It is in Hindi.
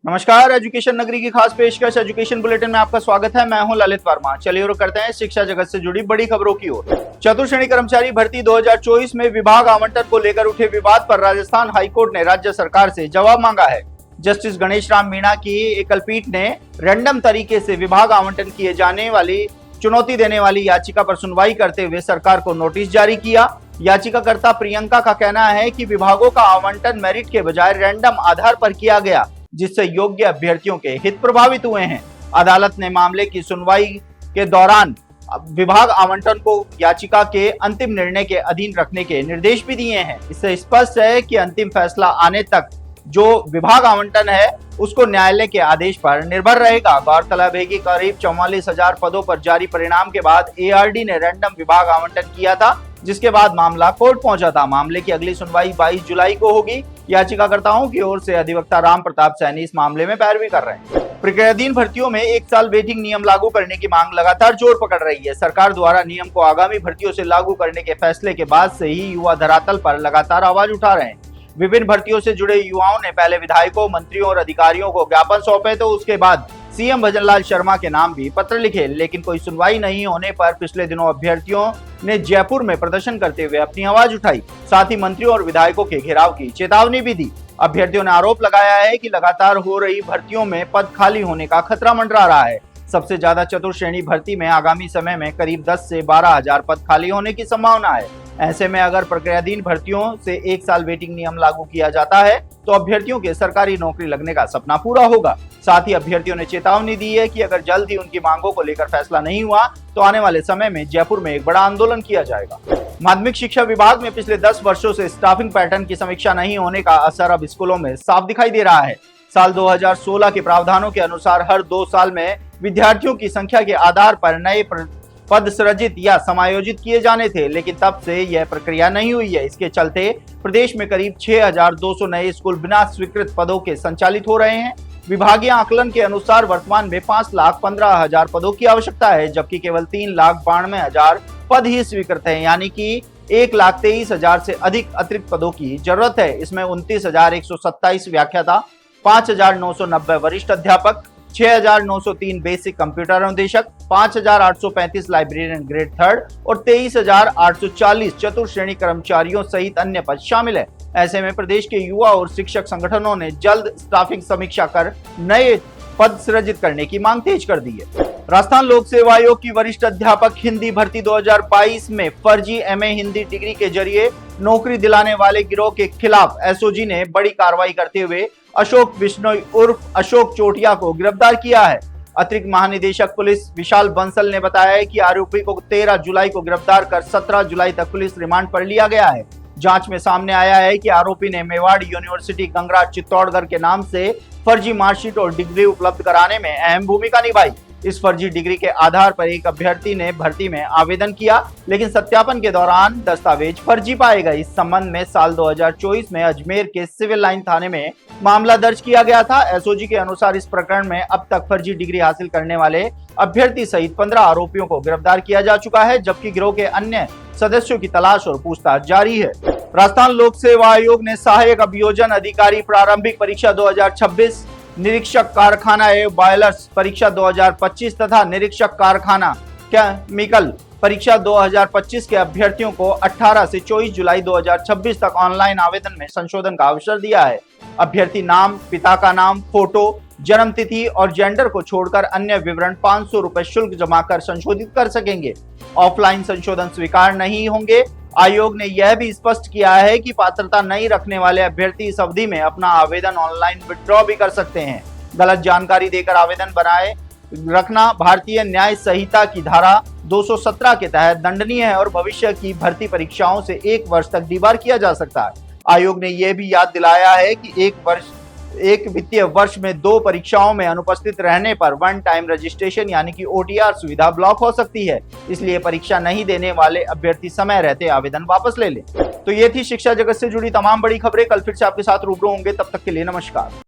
नमस्कार, एजुकेशन नगरी की खास पेशकश एजुकेशन बुलेटिन में आपका स्वागत है। मैं हूं ललित वर्मा। चलिए रुक करते हैं शिक्षा जगत से जुड़ी बड़ी खबरों की ओर। चतुर्थ श्रेणी कर्मचारी भर्ती 2024 में विभाग आवंटन को लेकर उठे विवाद पर राजस्थान हाईकोर्ट ने राज्य सरकार से जवाब मांगा है। जस्टिस गणेश राम मीणा की एकल पीठ ने रैंडम तरीके से विभाग आवंटन किए जाने वाली चुनौती देने वाली याचिका पर सुनवाई करते हुए सरकार को नोटिस जारी किया। याचिकाकर्ता प्रियंका का कहना है कि विभागों का आवंटन मेरिट के बजाय रैंडम आधार पर किया गया, जिससे योग्य अभ्यर्थियों के हित प्रभावित हुए हैं। अदालत ने मामले की सुनवाई के दौरान विभाग आवंटन को याचिका के अंतिम निर्णय के अधीन रखने के निर्देश भी दिए हैं। इससे स्पष्ट है कि अंतिम फैसला आने तक जो विभाग आवंटन है उसको न्यायालय के आदेश पर निर्भर रहेगा। गौरतलब है कि करीब 44,000 पदों पर जारी परिणाम के बाद एआरडी ने रैंडम विभाग आवंटन किया था, जिसके बाद मामला कोर्ट पहुंचा था। मामले की अगली सुनवाई 22 जुलाई को होगी। याचिकाकर्ताओं की ओर से अधिवक्ता राम प्रताप सैनी इस मामले में पैरवी कर रहे हैं। प्रक्रियाधीन भर्तियों में 1 साल वेटिंग नियम लागू करने की मांग लगातार जोर पकड़ रही है। सरकार द्वारा नियम को आगामी भर्तियों से लागू करने के फैसले के बाद से ही युवा धरातल पर लगातार आवाज उठा रहे हैं। विभिन्न भर्तियों से जुड़े युवाओं ने पहले विधायकों, मंत्रियों और अधिकारियों को ज्ञापन सौंपे, तो उसके बाद सीएम भजनलाल शर्मा के नाम भी पत्र लिखे, लेकिन कोई सुनवाई नहीं होने पर पिछले दिनों अभ्यर्थियों ने जयपुर में प्रदर्शन करते हुए अपनी आवाज उठाई। साथ ही मंत्रियों और विधायकों के घेराव की चेतावनी भी दी। अभ्यर्थियों ने आरोप लगाया है कि लगातार हो रही भर्तियों में पद खाली होने का खतरा मंडरा रहा है। सबसे ज्यादा चतुर्थ श्रेणी भर्ती में आगामी समय में करीब 10 से 12,000 पद खाली होने की संभावना है। ऐसे में अगर प्रक्रियाधीन भर्तियों से 1 साल वेटिंग नियम लागू किया जाता है तो अभ्यर्थियों के सरकारी नौकरी लगने का सपना पूरा होगा। साथ ही अभ्यर्थियों ने चेतावनी दी है कि अगर जल्द ही उनकी मांगों को लेकर फैसला नहीं हुआ तो आने वाले समय में जयपुर में एक बड़ा आंदोलन किया जाएगा। माध्यमिक शिक्षा विभाग में पिछले 10 वर्षों से स्टाफिंग पैटर्न की समीक्षा नहीं होने का असर अब स्कूलों में साफ दिखाई दे रहा है। साल 2016 के प्रावधानों के अनुसार हर 2 साल में विद्यार्थियों की संख्या के आधार पर नए पद सृजित या समायोजित किए जाने थे, लेकिन तब से यह प्रक्रिया नहीं हुई है। इसके चलते प्रदेश में करीब 6,200 नए स्कूल बिना स्वीकृत पदों के संचालित हो रहे हैं। विभागीय आकलन के अनुसार वर्तमान में 5,15,000 पदों की आवश्यकता है, जबकि केवल 3,92,000 पद ही स्वीकृत हैं, यानी कि 1,23,000 से अधिक अतिरिक्त पदों की जरूरत है। इसमें 29,127 व्याख्याता, 5,990 वरिष्ठ अध्यापक, 6,903 बेसिक कंप्यूटर अनुदेशक, 5,835 लाइब्रेरियन ग्रेड 3 और 23,840 चतुर्थ श्रेणी कर्मचारियों सहित अन्य पद शामिल है। ऐसे में प्रदेश के युवा और शिक्षक संगठनों ने जल्द स्टाफिंग समीक्षा कर नए पद सृजित करने की मांग तेज कर दी है। राजस्थान लोक सेवा आयोग की वरिष्ठ अध्यापक हिंदी भर्ती 2022 में फर्जी एमए हिंदी डिग्री के जरिए नौकरी दिलाने वाले गिरोह के खिलाफ एसओजी ने बड़ी कार्रवाई करते हुए अशोक बिश्नोई उर्फ अशोक चोटिया को गिरफ्तार किया है। अतिरिक्त महानिदेशक पुलिस विशाल बंसल ने बताया कि आरोपी को 13 जुलाई को गिरफ्तार कर 17 जुलाई तक पुलिस रिमांड पर लिया गया है। जांच में सामने आया है कि आरोपी ने मेवाड़ यूनिवर्सिटी गंगराज चित्तौड़गढ़ के नाम से फर्जी मार्कशीट और डिग्री उपलब्ध कराने में अहम भूमिका निभाई। इस फर्जी डिग्री के आधार पर एक अभ्यर्थी ने भर्ती में आवेदन किया, लेकिन सत्यापन के दौरान दस्तावेज फर्जी पाए गए। इस संबंध में साल 2024 में अजमेर के सिविल लाइन थाने में मामला दर्ज किया गया था। एसओजी के अनुसार इस प्रकरण में अब तक फर्जी डिग्री हासिल करने वाले अभ्यर्थी सहित 15 आरोपियों को गिरफ्तार किया जा चुका है, जबकि गिरोह के अन्य सदस्यों की तलाश और पूछताछ जारी है। राजस्थान लोक सेवा आयोग ने सहायक अभियोजन अधिकारी प्रारंभिक परीक्षा 2026, निरीक्षक कारखाना एवं बॉयलर्स परीक्षा 2025 तथा निरीक्षक कारखाना केमिकल परीक्षा 2025 के अभ्यर्थियों को 18 से 24 जुलाई 2026 तक ऑनलाइन आवेदन में संशोधन का अवसर दिया है। अभ्यर्थी नाम, पिता का नाम, फोटो, जन्म तिथि और जेंडर को छोड़कर अन्य विवरण 500 रुपए शुल्क जमा कर संशोधित कर सकेंगे। ऑफलाइन संशोधन स्वीकार नहीं होंगे। आयोग ने यह भी स्पष्ट किया है कि पात्रता नहीं रखने वाले अभ्यर्थी इस अवधि में अपना आवेदन ऑनलाइन विड्रॉ भी कर सकते हैं। गलत जानकारी देकर आवेदन बनाए रखना भारतीय न्याय संहिता की धारा 217 के तहत दंडनीय है और भविष्य की भर्ती परीक्षाओं से 1 वर्ष तक डीबार किया जा सकता है। आयोग ने यह भी याद दिलाया है कि एक वित्तीय वर्ष में 2 परीक्षाओं में अनुपस्थित रहने पर वन टाइम रजिस्ट्रेशन यानी कि ओटीआर सुविधा ब्लॉक हो सकती है। इसलिए परीक्षा नहीं देने वाले अभ्यर्थी समय रहते आवेदन वापस ले लें। तो ये थी शिक्षा जगत से जुड़ी तमाम बड़ी खबरें। कल फिर से आपके साथ रूबरू होंगे, तब तक के लिए नमस्कार।